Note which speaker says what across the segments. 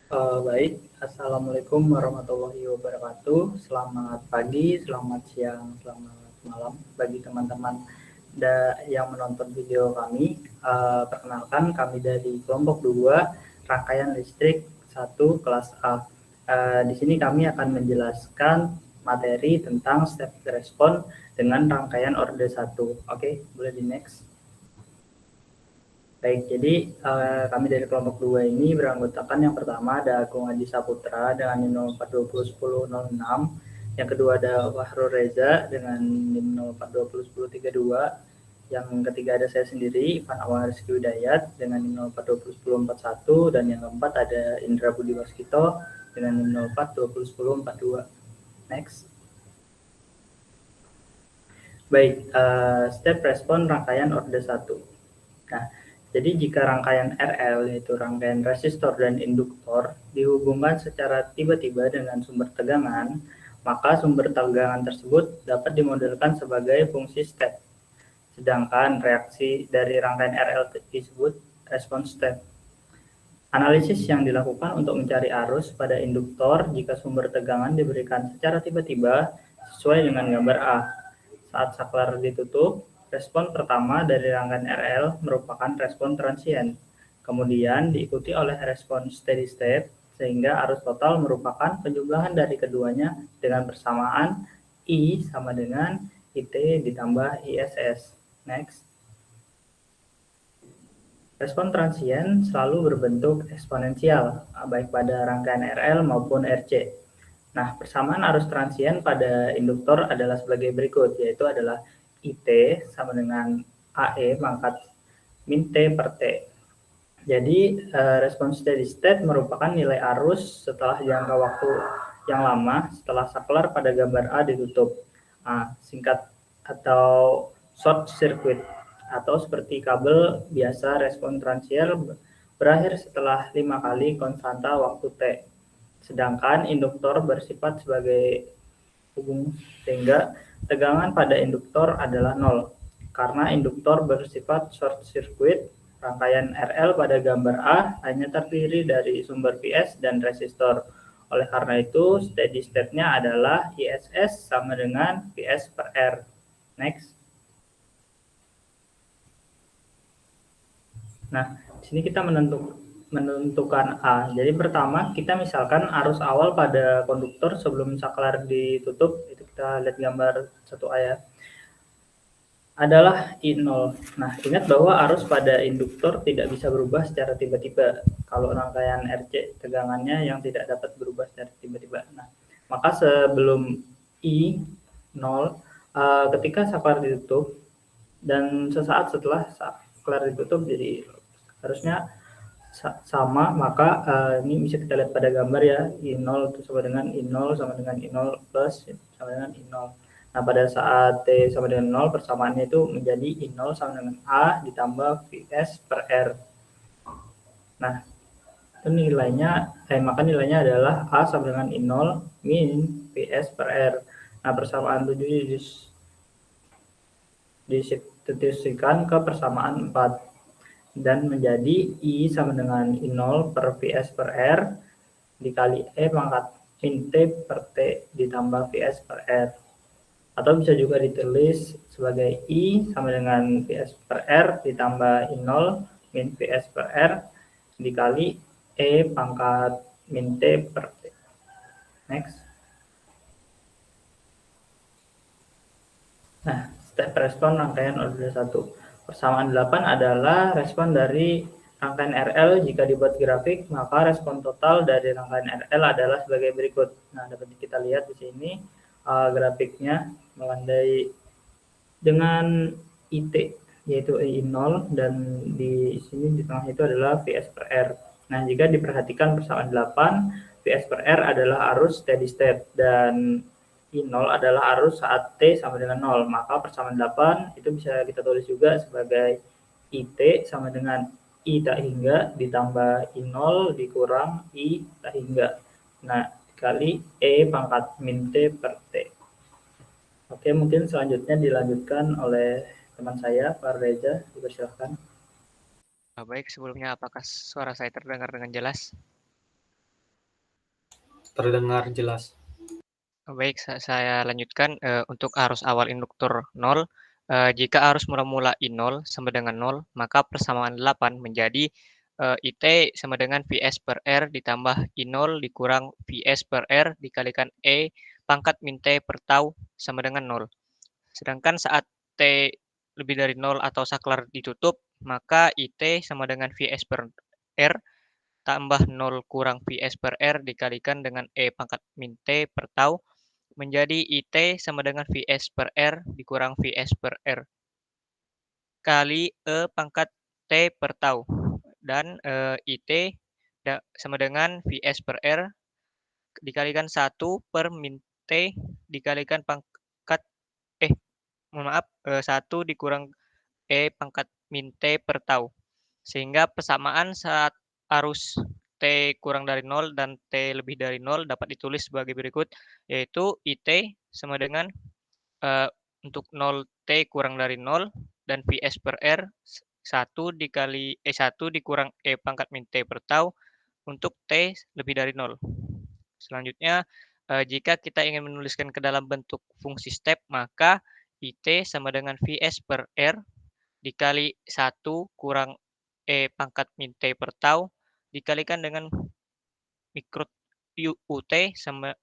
Speaker 1: Baik, Assalamualaikum warahmatullahi wabarakatuh. Selamat pagi, selamat siang, selamat malam bagi teman-teman yang menonton video kami. Perkenalkan, kami dari kelompok 2, rangkaian listrik 1 kelas A. Di sini kami akan menjelaskan materi tentang step respon dengan rangkaian orde 1. Oke, boleh di next. Baik, jadi kami dari kelompok 2 ini beranggotakan yang pertama ada Agung Haji Saputra dengan NIM 04201006, yang kedua ada Wahrul Reza dengan NIM 04201032, yang ketiga ada saya sendiri, Ivan Awang Rizky Widayat dengan NIM 04201041, dan yang keempat ada Indra Budi Waskito dengan NIM 04201042. Next. Baik, step respon rangkaian orde 1. Nah, jadi jika rangkaian RL, yaitu rangkaian resistor dan induktor, dihubungkan secara tiba-tiba dengan sumber tegangan, maka sumber tegangan tersebut dapat dimodelkan sebagai fungsi step. Sedangkan reaksi dari rangkaian RL disebut respon step. Analisis yang dilakukan untuk mencari arus pada induktor jika sumber tegangan diberikan secara tiba-tiba sesuai dengan gambar A. Saat saklar ditutup, respon pertama dari rangkaian RL merupakan respon transient, kemudian diikuti oleh respon steady state, sehingga arus total merupakan penjumlahan dari keduanya dengan persamaan I sama dengan IT ditambah ISS. Next. Respon transient selalu berbentuk eksponensial, baik pada rangkaian RL maupun RC. Nah, persamaan arus transient pada induktor adalah sebagai berikut, yaitu adalah IT sama dengan AE pangkat min T per T. Jadi, respon steady state merupakan nilai arus setelah jangka waktu yang lama setelah saklar pada gambar A ditutup. Singkat atau short circuit, atau seperti kabel biasa, respon transient berakhir setelah 5 kali konstanta waktu T. Sedangkan induktor bersifat sebagai hubung, sehingga tegangan pada induktor adalah 0. Karena induktor bersifat short circuit, rangkaian RL pada gambar A hanya terdiri dari sumber PS dan resistor. Oleh karena itu, steady state-nya adalah ISS sama dengan PS per R. Next. Nah, di sini kita menentukan A. Jadi pertama kita misalkan arus awal pada konduktor sebelum saklar ditutup, itu kita lihat gambar 1A ya, adalah I0. Nah, ingat bahwa arus pada induktor tidak bisa berubah secara tiba-tiba. Kalau rangkaian RC tegangannya yang tidak dapat berubah secara tiba-tiba. Nah, maka sebelum I0, ketika saklar ditutup dan sesaat setelah saklar ditutup, jadi harusnya sama, maka ini bisa kita lihat pada gambar ya, I0 itu sama dengan I0 sama dengan I0 plus sama dengan I0. Nah, pada saat T sama dengan 0, persamaannya itu menjadi I0 sama dengan A ditambah Vs per R. Nah, itu nilainya, maka nilainya adalah A sama dengan I0 min Vs per R. Nah, persamaan 7 disubstitusikan ke persamaan 4. Dan menjadi I sama dengan I0 per Vs per R dikali E pangkat min T per T ditambah Vs per R. Atau bisa juga ditulis sebagai I sama dengan Vs per R ditambah I0 min Vs per R dikali E pangkat min T per T. Next. Nah, step respon rangkaian orde 1. Persamaan 8 adalah respon dari rangkaian RL. Jika dibuat grafik, maka respon total dari rangkaian RL adalah sebagai berikut. Nah, dapat kita lihat di sini grafiknya melandai dengan IT, yaitu I0, dan di sini di tengah itu adalah Vs per R. Nah, jika diperhatikan persamaan 8, Vs per R adalah arus steady state, dan I0 adalah arus saat T sama dengan 0, maka persamaan 8 itu bisa kita tulis juga sebagai IT sama dengan I tak hingga ditambah I0 dikurang I tak hingga. Nah, dikali E pangkat min T per T. Oke, mungkin selanjutnya dilanjutkan oleh teman saya, Pak Reza, dipersilakan.
Speaker 2: Baik, sebelumnya apakah suara saya terdengar dengan jelas? terdengar jelas.
Speaker 3: Baik, saya lanjutkan, untuk arus awal induktor 0, jika arus mula I0 sama dengan 0, maka persamaan 8 menjadi, IT sama dengan Vs per R ditambah I0 dikurang Vs per R dikalikan E pangkat min T per tau sama dengan 0. Sedangkan saat T lebih dari 0 atau saklar ditutup, maka IT sama dengan Vs per R tambah 0 kurang Vs per R dikalikan dengan E pangkat min T per tau menjadi IT sama dengan Vs per R dikurang Vs per R kali E pangkat T per tau. Dan IT sama dengan Vs per R dikalikan 1 per min T dikalikan pangkat, mohon maaf, 1 dikurang E pangkat min T per tau. Sehingga persamaan saat arus T kurang dari 0 dan T lebih dari 0 dapat ditulis sebagai berikut, yaitu IT sama dengan untuk 0 T kurang dari 0 dan Vs per R 1 dikali E1 dikurang E pangkat min T per tau untuk T lebih dari 0. Selanjutnya, jika kita ingin menuliskan ke dalam bentuk fungsi step, maka IT sama dengan Vs per R dikali 1 kurang E pangkat min T per tau dikalikan dengan mikro UT sama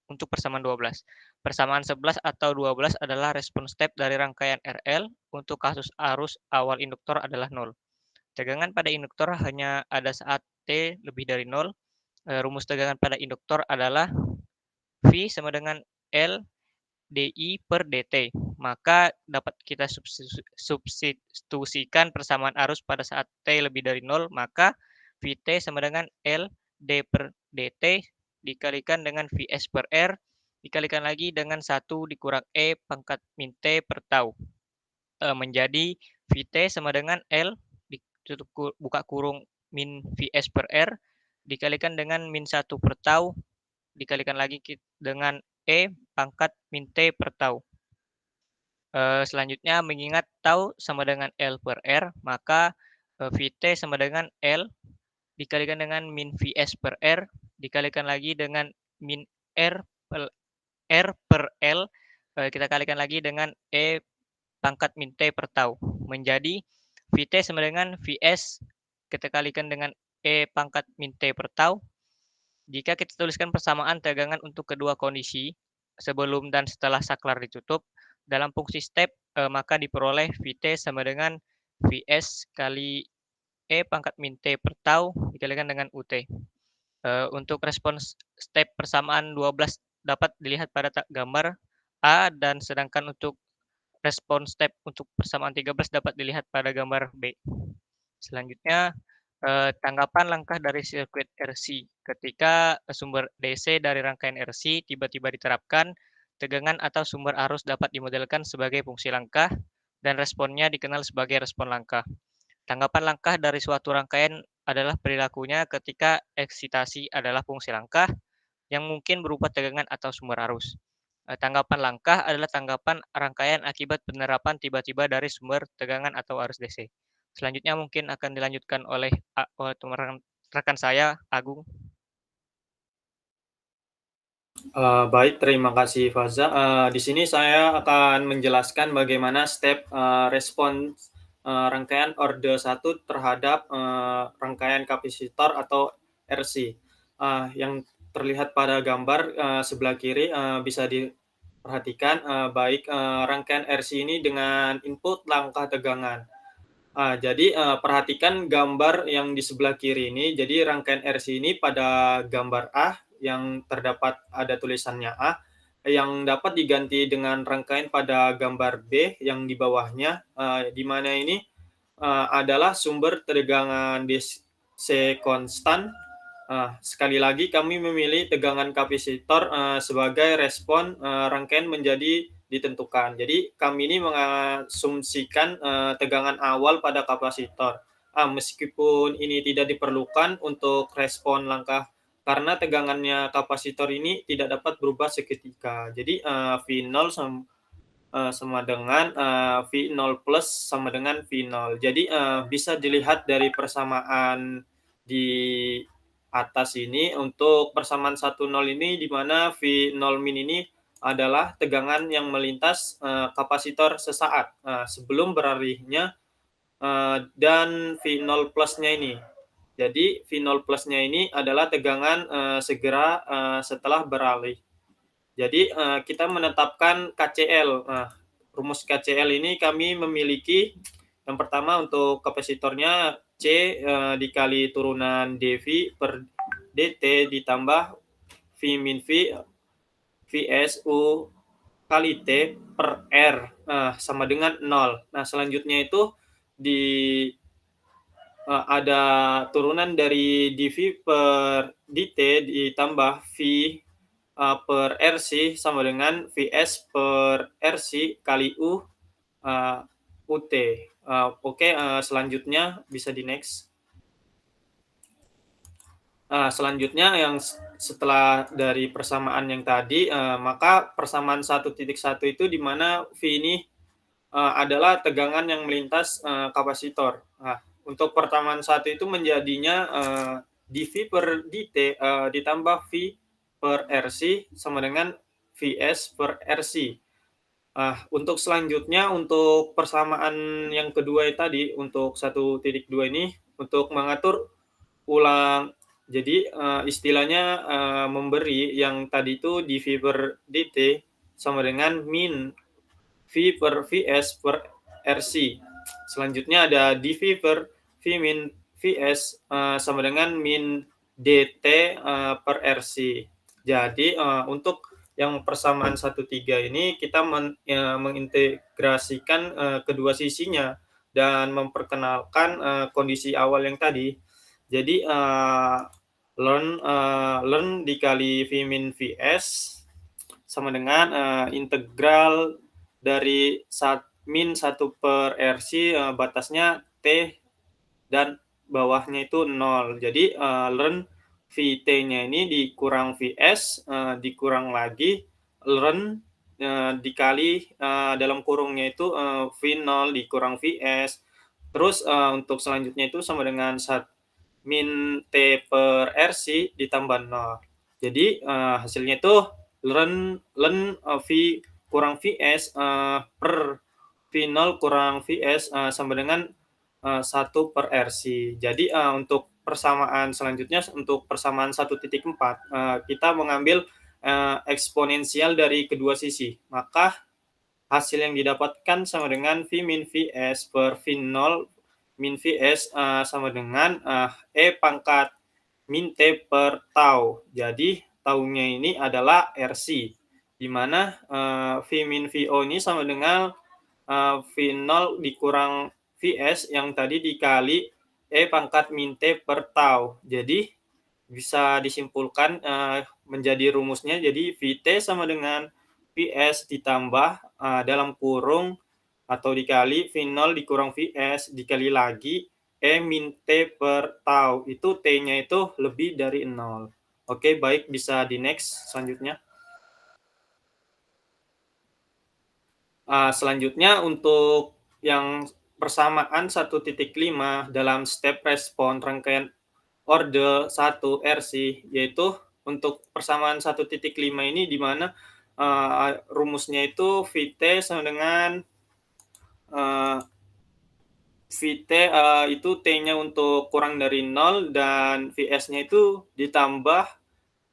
Speaker 3: untuk persamaan 12. Persamaan 11 atau 12 adalah respon step dari rangkaian RL untuk kasus arus awal induktor adalah 0. Tegangan pada induktor hanya ada saat T lebih dari 0. Rumus tegangan pada induktor adalah V sama dengan L dI per dt. Maka dapat kita substitusikan persamaan arus pada saat T lebih dari 0, maka Vt sama dengan L d per dt dikalikan dengan Vs per R dikalikan lagi dengan 1 dikurang E pangkat min T per tau. Menjadi Vt sama dengan L ditutup buka kurung min Vs per R dikalikan dengan min 1 per tau dikalikan lagi dengan E pangkat min T per tau. Selanjutnya mengingat tau sama dengan L per R, maka Vt sama dengan L dikalikan dengan min Vs per R dikalikan lagi dengan min R per L kita kalikan lagi dengan E pangkat min T per tau menjadi Vt sama dengan Vs kita kalikan dengan E pangkat min T per tau. Jika kita tuliskan persamaan tegangan untuk kedua kondisi sebelum dan setelah saklar ditutup dalam fungsi step, maka diperoleh Vt sama dengan Vs kali E pangkat min T per tau dikalikan dengan UT. Untuk respons step persamaan 12 dapat dilihat pada gambar A dan sedangkan untuk respon step untuk persamaan 13 dapat dilihat pada gambar B. Selanjutnya, tanggapan langkah dari sirkuit RC. Ketika sumber DC dari rangkaian RC tiba-tiba diterapkan, tegangan atau sumber arus dapat dimodelkan sebagai fungsi langkah dan responnya dikenal sebagai respon langkah. Tanggapan langkah dari suatu rangkaian adalah perilakunya ketika eksitasi adalah fungsi langkah yang mungkin berupa tegangan atau sumber arus. Tanggapan langkah adalah tanggapan rangkaian akibat penerapan tiba-tiba dari sumber tegangan atau arus DC. Selanjutnya mungkin akan dilanjutkan oleh rekan saya, Agung.
Speaker 2: Baik, terima kasih Faza. Di sini saya akan menjelaskan bagaimana step respon rangkaian orde 1 terhadap rangkaian kapasitor atau RC. Yang terlihat pada gambar sebelah kiri bisa diperhatikan baik rangkaian RC ini dengan input langkah tegangan. Jadi perhatikan gambar yang di sebelah kiri ini. Jadi rangkaian RC ini pada gambar A yang terdapat ada tulisannya A yang dapat diganti dengan rangkaian pada gambar B yang di bawahnya, di mana ini adalah sumber tegangan DC konstan. Sekali lagi kami memilih tegangan kapasitor sebagai respon rangkaian menjadi ditentukan. Jadi kami ini mengasumsikan tegangan awal pada kapasitor. Meskipun ini tidak diperlukan untuk respon langkah karena tegangannya kapasitor ini tidak dapat berubah seketika. Jadi V0 sama dengan V0 plus sama dengan V0. Jadi bisa dilihat dari persamaan di atas ini untuk persamaan 1, 0 ini di mana V0 min ini adalah tegangan yang melintas kapasitor sesaat sebelum beralihnya dan V0 plusnya ini. Jadi V0 plusnya ini adalah tegangan segera setelah beralih. Jadi kita menetapkan KCL. Nah, rumus KCL ini kami memiliki yang pertama untuk kapasitornya C dikali turunan dV per dt ditambah V min V Vs U kali T per R sama dengan 0. Nah, selanjutnya itu ada turunan dari dV per dt ditambah V per RC sama dengan Vs per RC kali U UT. Oke, selanjutnya bisa di next. Selanjutnya yang setelah dari persamaan yang tadi, maka persamaan 1.1 itu di mana V ini adalah tegangan yang melintas kapasitor. Nah, untuk persamaan 1 itu menjadinya dV per dt ditambah V per RC sama dengan Vs per RC. Untuk selanjutnya, untuk persamaan yang kedua tadi, untuk 1.2 ini, untuk mengatur ulang, jadi istilahnya memberi yang tadi itu dV per dt sama dengan min V per Vs per RC. Selanjutnya ada dV per V min Vs sama dengan min dt per RC. Jadi untuk yang persamaan 1,3 ini kita mengintegrasikan kedua sisinya dan memperkenalkan kondisi awal yang tadi. Jadi learn dikali V min Vs sama dengan integral dari min 1 per RC batasnya T dan bawahnya itu 0. Jadi learn Vt-nya ini dikurang Vs dikurang lagi learn dikali dalam kurungnya itu V0 dikurang Vs. Terus untuk selanjutnya itu sama dengan min T per RC ditambah 0. Jadi hasilnya itu learn V kurang Vs per V0 kurang Vs sama dengan 1 per RC. Jadi untuk persamaan selanjutnya, untuk persamaan 1.4 kita mengambil eksponensial dari kedua sisi. Maka hasil yang didapatkan sama dengan V min Vs per V0 min Vs sama dengan E pangkat min T per tau. Jadi taunya ini adalah RC, di mana V min VO ini sama dengan V0 dikurang Vs yang tadi dikali E pangkat min T per tau. Jadi bisa disimpulkan menjadi rumusnya, jadi Vt sama dengan Vs ditambah dalam kurung atau dikali V0 dikurang Vs dikali lagi E min T per tau. Itu T-nya itu lebih dari 0. Oke, baik, bisa di next selanjutnya. Selanjutnya untuk yang persamaan 1.5 dalam step respon rangkaian orde 1 RC, yaitu untuk persamaan 1.5 ini di mana rumusnya itu Vt sama dengan Vt itu T-nya untuk kurang dari 0 dan Vs-nya itu ditambah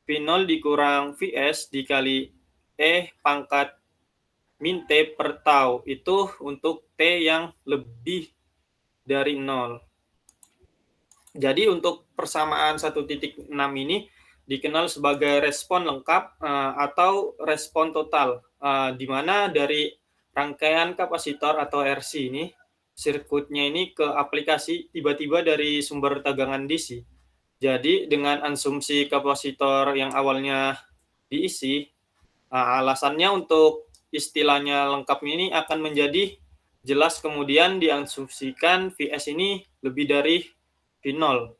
Speaker 2: V0 dikurang Vs dikali E pangkat min T per tau. Itu untuk T yang lebih dari 0. Jadi untuk persamaan 1.6 ini dikenal sebagai respon lengkap atau respon total, di mana dari rangkaian kapasitor atau RC ini, sirkuitnya ini ke aplikasi tiba-tiba dari sumber tegangan DC. Jadi dengan asumsi kapasitor yang awalnya diisi, alasannya untuk istilahnya lengkap ini akan menjadi jelas kemudian diasumsikan Vs ini lebih dari V0.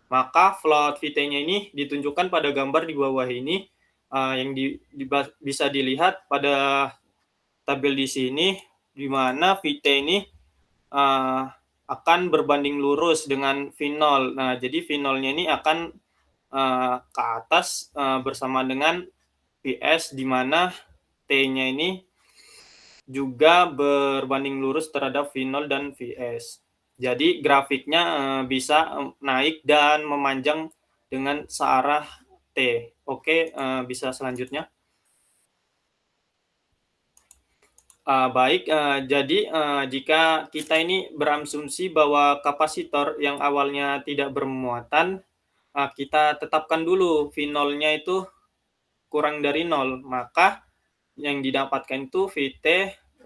Speaker 2: Maka float Vt-nya ini ditunjukkan pada gambar di bawah ini yang bisa dilihat pada tabel di sini, di mana Vt ini akan berbanding lurus dengan V0. Nah, jadi V0-nya ini akan ke atas bersama dengan Vs, di mana T-nya ini juga berbanding lurus terhadap V0 dan Vs. Jadi grafiknya bisa naik dan memanjang dengan searah T. Oke, bisa selanjutnya. Baik, jadi jika kita ini berasumsi bahwa kapasitor yang awalnya tidak bermuatan, kita tetapkan dulu V0-nya itu kurang dari 0, maka yang didapatkan itu Vt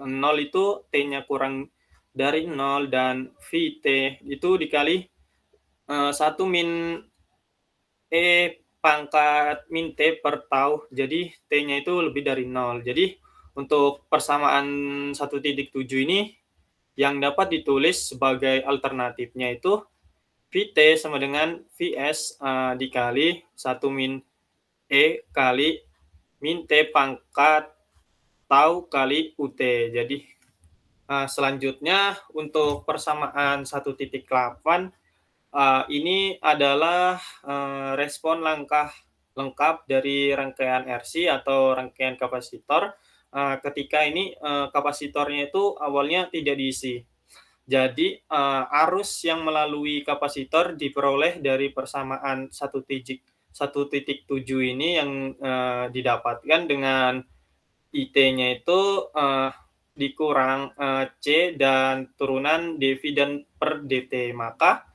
Speaker 2: 0 itu T-nya kurang dari 0, dan Vt itu dikali 1 min E pangkat min T per tau, jadi T-nya itu lebih dari 0. Jadi untuk persamaan 1.7 ini yang dapat ditulis sebagai alternatifnya itu Vt sama dengan Vs dikali 1 min E kali min T pangkat tau kali Ut. Jadi selanjutnya untuk persamaan 1.8 ini adalah respon langkah lengkap dari rangkaian RC atau rangkaian kapasitor ketika ini kapasitornya itu awalnya tidak diisi. Jadi arus yang melalui kapasitor diperoleh dari persamaan 1.7 ini yang didapatkan dengan IT-nya itu dikurang C dan turunan dV dan per dt. Maka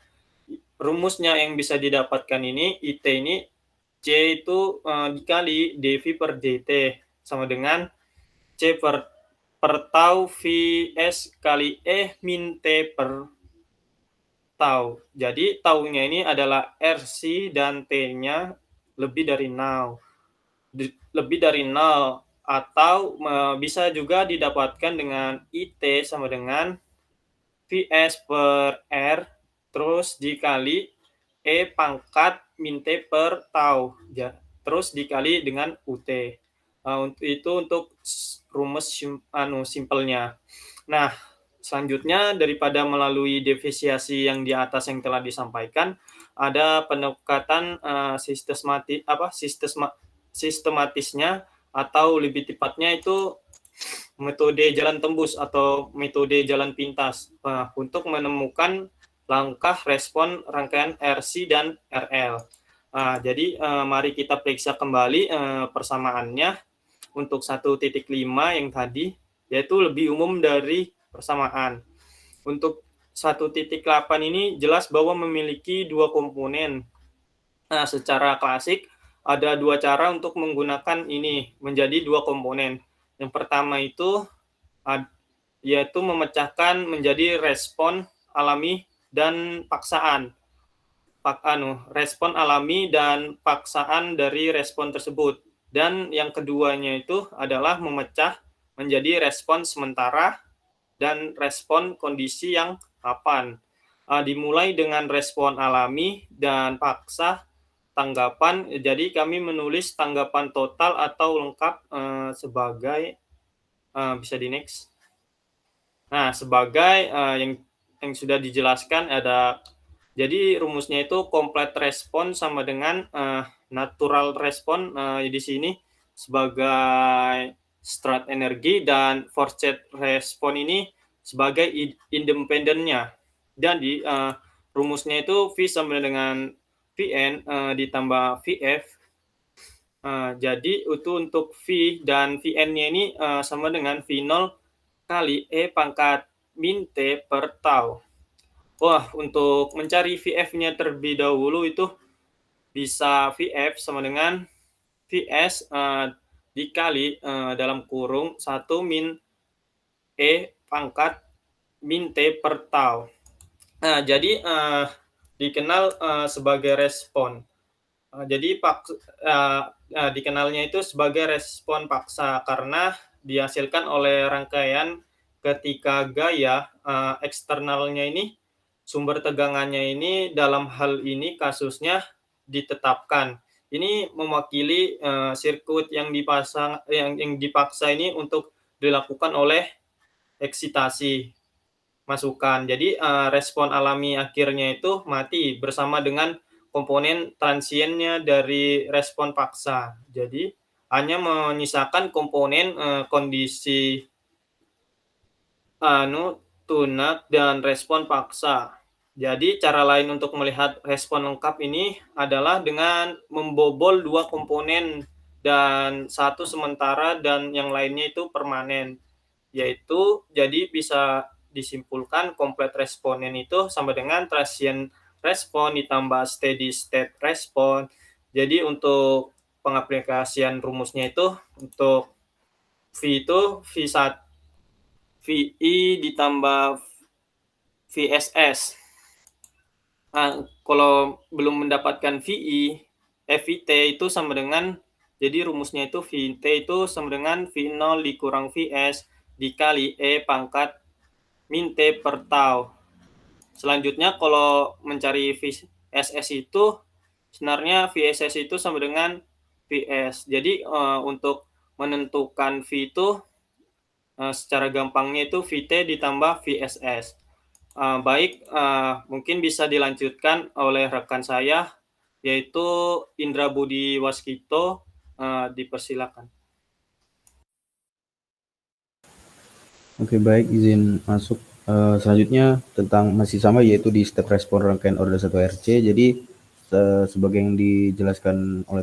Speaker 2: rumusnya yang bisa didapatkan ini, IT ini C itu dikali dV per dt sama dengan C per tau Vs kali E min T per tau. Jadi taunya ini adalah RC dan T-nya lebih dari 0. Lebih dari 0, atau bisa juga didapatkan dengan IT sama dengan Vs per R terus dikali E pangkat min T per tau, terus dikali dengan UT. Itu untuk rumus simpelnya. Nah, selanjutnya daripada melalui defisiasi yang di atas yang telah disampaikan, ada pendekatan sistematisnya, atau lebih tepatnya itu metode jalan tembus atau metode jalan pintas untuk menemukan langkah respon rangkaian RC dan RL. Jadi mari kita periksa kembali persamaannya untuk 1.5 yang tadi, yaitu lebih umum dari persamaan. Untuk 1.8 ini jelas bahwa memiliki dua komponen. Secara klasik ada dua cara untuk menggunakan ini menjadi dua komponen. Yang pertama itu yaitu memecahkan menjadi respon alami dan paksaan. Respon alami dan paksaan dari respon tersebut. Dan yang keduanya itu adalah memecah menjadi respon sementara dan respon kondisi yang mapan. Dimulai dengan respon alami dan paksa tanggapan. Jadi kami menulis tanggapan total atau lengkap sebagai bisa di next. Nah, sebagai yang sudah dijelaskan ada, jadi rumusnya itu complete respon sama dengan natural respon di sini sebagai strat energi, dan forced respon ini sebagai independennya. Dan di rumusnya itu V sama dengan Vn ditambah Vf. Jadi itu untuk V dan Vn-nya ini sama dengan V0 kali E pangkat min T per tau. Wah, untuk mencari Vf-nya terlebih dahulu itu bisa Vf sama dengan Vs dikali dalam kurung 1 min E pangkat min T per tau. Nah, jadi dikenal sebagai respon. Jadi dikenalnya itu sebagai respon paksa karena dihasilkan oleh rangkaian ketika gaya eksternalnya ini, sumber tegangannya ini dalam hal ini kasusnya ditetapkan. Ini mewakili sirkuit yang dipaksa ini untuk dilakukan oleh eksitasi masukan. Jadi respon alami akhirnya itu mati bersama dengan komponen transiennya dari respon paksa. Jadi hanya menyisakan komponen kondisi tunak dan respon paksa. Jadi cara lain untuk melihat respon lengkap ini adalah dengan membobol dua komponen dan satu sementara dan yang lainnya itu permanen. Yaitu jadi bisa disimpulkan komplit responen itu sama dengan transient respon ditambah steady state respon. Jadi untuk pengaplikasian rumusnya itu untuk V itu V1 VI ditambah VSS. Nah, kalau belum mendapatkan VI, VT itu sama dengan, jadi rumusnya itu VT itu sama dengan V0 dikurang VS dikali E pangkat min T per tau. Selanjutnya kalau mencari VSS itu, sebenarnya VSS itu sama dengan VS. Jadi untuk menentukan V itu, secara gampangnya itu VT ditambah VSS. Baik, mungkin bisa dilanjutkan oleh rekan saya, yaitu Indra Budi Waskito, dipersilakan.
Speaker 4: Oke, baik, izin masuk. Selanjutnya tentang masih sama, yaitu di step respon rangkaian order 1 RC. Jadi sebagai yang dijelaskan oleh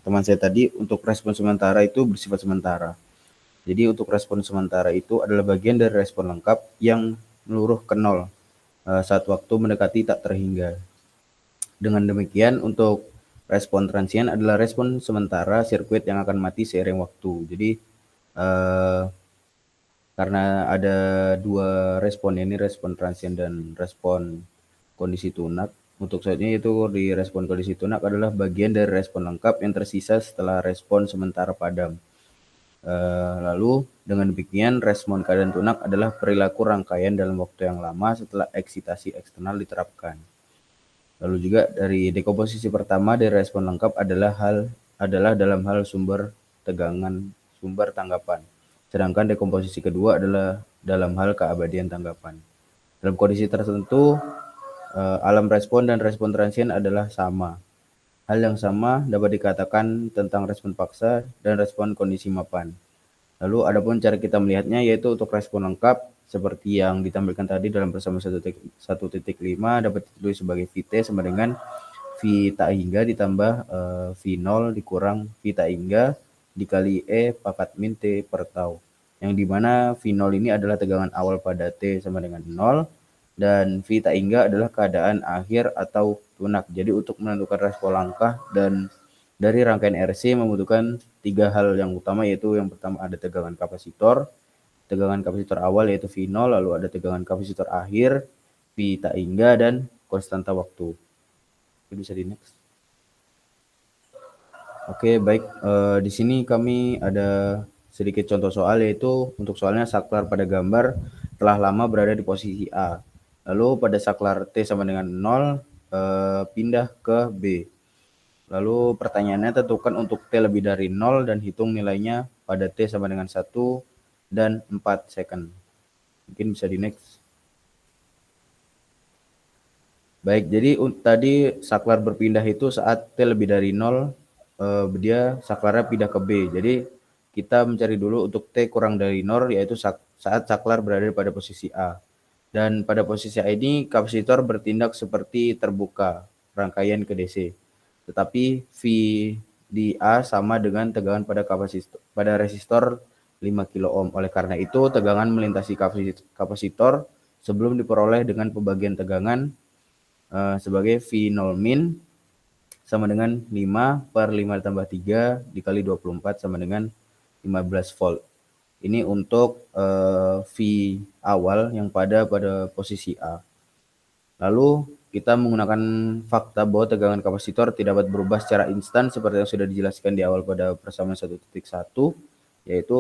Speaker 4: teman saya tadi, untuk respon sementara itu bersifat sementara. Jadi untuk respon sementara itu adalah bagian dari respon lengkap yang meluruh ke nol saat waktu mendekati tak terhingga. Dengan demikian, untuk respon transient adalah respon sementara sirkuit yang akan mati seiring waktu. Jadi karena ada dua respon ini, respon transient dan respon kondisi tunak. Untuk selanjutnya itu di respon kondisi tunak adalah bagian dari respon lengkap yang tersisa setelah respon sementara padam. Lalu dengan demikian respon keadaan tunak adalah perilaku rangkaian dalam waktu yang lama setelah eksitasi eksternal diterapkan. Lalu juga dari dekomposisi pertama dari respon lengkap adalah dalam hal sumber tegangan, sumber tanggapan. Sedangkan dekomposisi kedua adalah dalam hal keabadian tanggapan. Dalam kondisi tertentu, alam respon dan respon transient adalah sama. Hal yang sama dapat dikatakan tentang respon paksa dan respon kondisi mapan. Lalu adapun cara kita melihatnya yaitu untuk respon lengkap seperti yang ditampilkan tadi dalam bersama 1.5 dapat ditulis sebagai VT sama dengan V tak hingga ditambah V0 dikurang V tak hingga dikali E pangkat min T per tau. Yang dimana V0 ini adalah tegangan awal pada T sama dengan 0 dan V tak hingga adalah keadaan akhir atau tunak. Jadi untuk menentukan respon langkah dan dari rangkaian RC membutuhkan tiga hal yang utama, yaitu yang pertama ada tegangan kapasitor awal yaitu V0, lalu ada tegangan kapasitor akhir V tak hingga dan konstanta waktu. Bisa di next. Oke, baik. Di sini kami ada sedikit contoh soal, yaitu untuk soalnya saklar pada gambar telah lama berada di posisi A. Lalu pada saklar T sama dengan 0 pindah ke B. Lalu pertanyaannya tentukan untuk T lebih dari 0 dan hitung nilainya pada T sama dengan 1 dan 4 second. Mungkin bisa di next. Baik, jadi tadi saklar berpindah itu saat T lebih dari 0, dia saklarnya pindah ke B. Jadi kita mencari dulu untuk T kurang dari 0, yaitu saat saklar berada pada posisi A. Dan pada posisi A ini kapasitor bertindak seperti terbuka rangkaian ke DC. Tetapi V di A sama dengan tegangan pada resistor 5 kilo ohm. Oleh karena itu tegangan melintasi kapasitor sebelum diperoleh dengan pembagian tegangan sebagai V0 min sama dengan 5 per 5 ditambah 3 dikali 24 sama dengan 15 volt. Ini untuk V awal yang pada posisi A. Lalu kita menggunakan fakta bahwa tegangan kapasitor tidak dapat berubah secara instan seperti yang sudah dijelaskan di awal pada persamaan 1.1, yaitu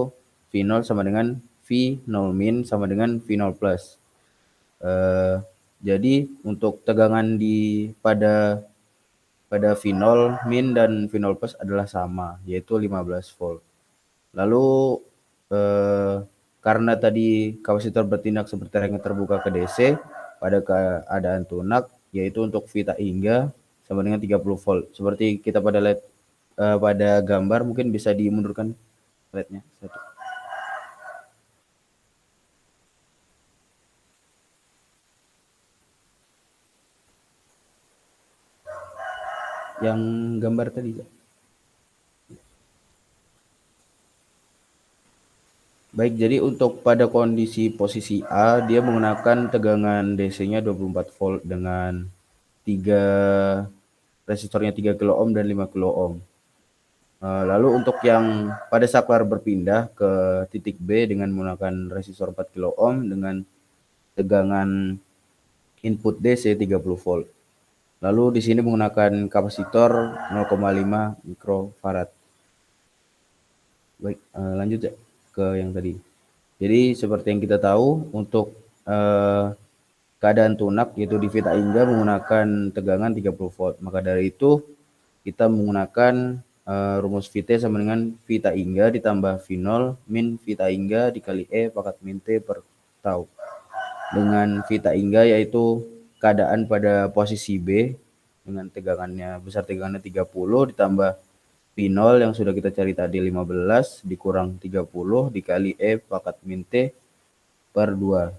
Speaker 4: V0 sama dengan V0 min sama dengan V0 plus. Jadi untuk tegangan pada V0 min dan V0 plus adalah sama, yaitu 15 volt. Lalu karena tadi kapasitor bertindak seperti rangkaian terbuka ke DC pada keadaan tunak, yaitu untuk V tak hingga sama dengan 30 volt. Seperti kita pada lihat pada gambar, mungkin bisa dimundurkan slide-nya satu. Yang gambar tadi. Baik, jadi untuk pada kondisi posisi A, dia menggunakan tegangan DC-nya 24 volt dengan 3 resistornya 3 kilo ohm dan 5 kilo ohm. Lalu untuk yang pada saklar berpindah ke titik B dengan menggunakan resistor 4 kilo ohm dengan tegangan input DC 30 volt. Lalu di sini menggunakan kapasitor 0,5 mikrofarad. Baik, lanjut ya ke yang tadi. Jadi seperti yang kita tahu, untuk keadaan tunak yaitu di Vita Ingga menggunakan tegangan 30 volt. Maka dari itu kita menggunakan rumus VT sama dengan Vita Ingga ditambah V0 min Vita Ingga dikali E pangkat min T per tau. Dengan Vita Ingga yaitu keadaan pada posisi B dengan tegangannya besar, tegangannya 30 ditambah V0 yang sudah kita cari tadi 15 dikurang 30 dikali E pangkat min T per 2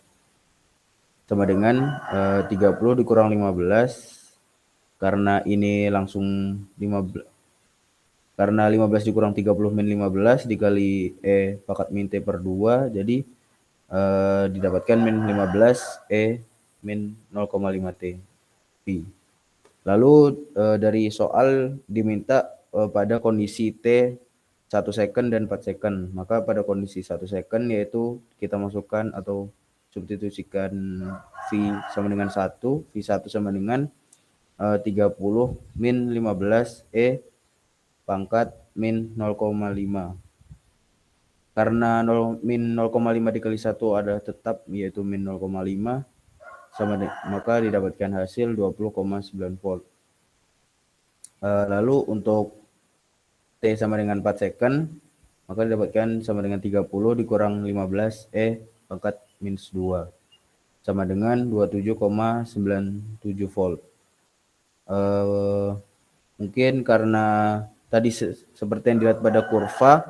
Speaker 4: sama dengan 30 dikurang 15 karena ini langsung 15 karena 15 dikurang 30 min 15 dikali E pangkat min T per 2 jadi didapatkan min 15 E min 0,5 T Pi. Lalu dari soal diminta pada kondisi T 1 second dan 4 second. Maka pada kondisi 1 second yaitu kita masukkan atau substitusikan V sama dengan 1, V1 sama dengan 30 min 15 E pangkat min 0,5. Karena min 0,5 dikali 1 adalah tetap yaitu min 0,5 maka didapatkan hasil 20,9 volt. Lalu untuk T sama dengan 4 second maka didapatkan sama dengan 30 dikurang 15 E pangkat minus 2 sama dengan 27,97 volt. Mungkin karena tadi seperti yang dilihat pada kurva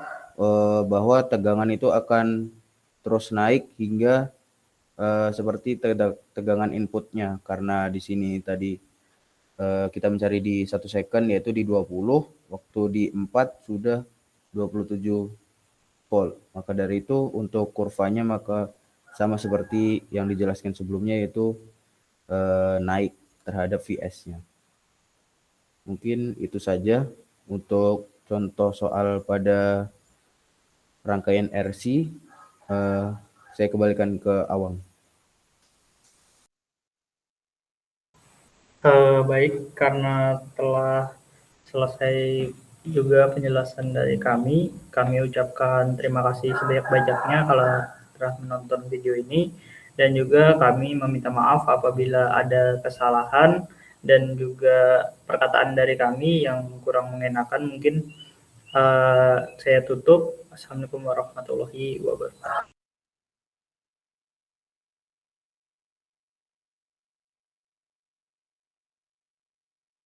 Speaker 4: bahwa tegangan itu akan terus naik hingga seperti tegangan inputnya, karena di sini tadi kita mencari di 1 second yaitu di 20, waktu di 4 sudah 27 volt. Maka dari itu untuk kurvanya maka sama seperti yang dijelaskan sebelumnya yaitu naik terhadap Vs-nya. Mungkin itu saja untuk contoh soal pada rangkaian RC. Saya kembalikan ke Awang.
Speaker 1: Baik, karena telah selesai juga penjelasan dari kami ucapkan terima kasih sebanyak-banyaknya kalau telah menonton video ini, dan juga kami meminta maaf apabila ada kesalahan dan juga perkataan dari kami yang kurang mengenakan. Mungkin saya tutup. Assalamualaikum warahmatullahi wabarakatuh.